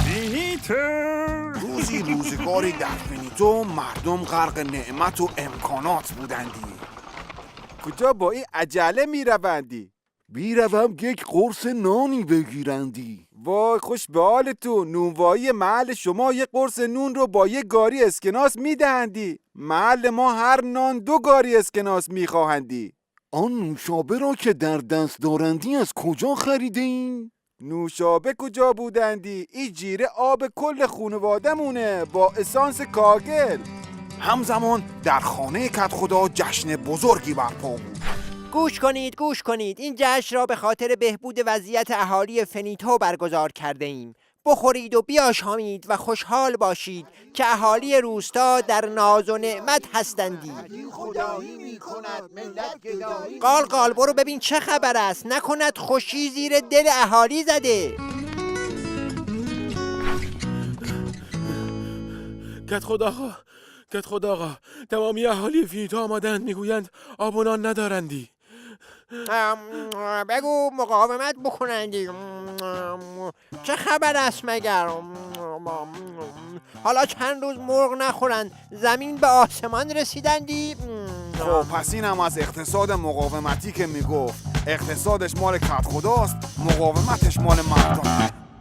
فینیتو. روزی روزگاری در فینیتو مردم غرق نعمت و امکانات بودندی. کجا با این عجله میروندی؟ بیروم یک قرص نانی بگیرندی. وای خوش به حالتون. نونوایی محل شما یک قرص نون رو با یک گاری اسکناس میدهندی. محل ما هر نان 2 گاری اسکناس میخواهندی. آن نوشابه را که در دست دارندی از کجا خریده این؟ نوشابه کجا بودندی؟ این جیره آب کل خونواده مونه با اسانس کاگل. همزمان در خانه کدخدا جشن بزرگی برپا بود. گوش کنید این جشن را به خاطر بهبود وضعیت اهالی فنیتو برگزار کرده ایم. بخورید و بیاشامید و خوشحال باشید که اهالی روستا در ناز و نعمت هستندی. قال برو ببین چه خبر است، نکند خوشی زیر دل اهالی زده. کدخدا آقا تمامی اهالی فینیتو آمدند، میگویند آب و نان ندارندی. بگو مقاومت بکنندی. چه خبر است مگر؟ حالا چند روز مرغ نخورند زمین به آسمان رسیدندی. خب پس این هم از اقتصاد مقاومتی که میگفت. اقتصادش مال کدخداست، مقاومتش مال مردم.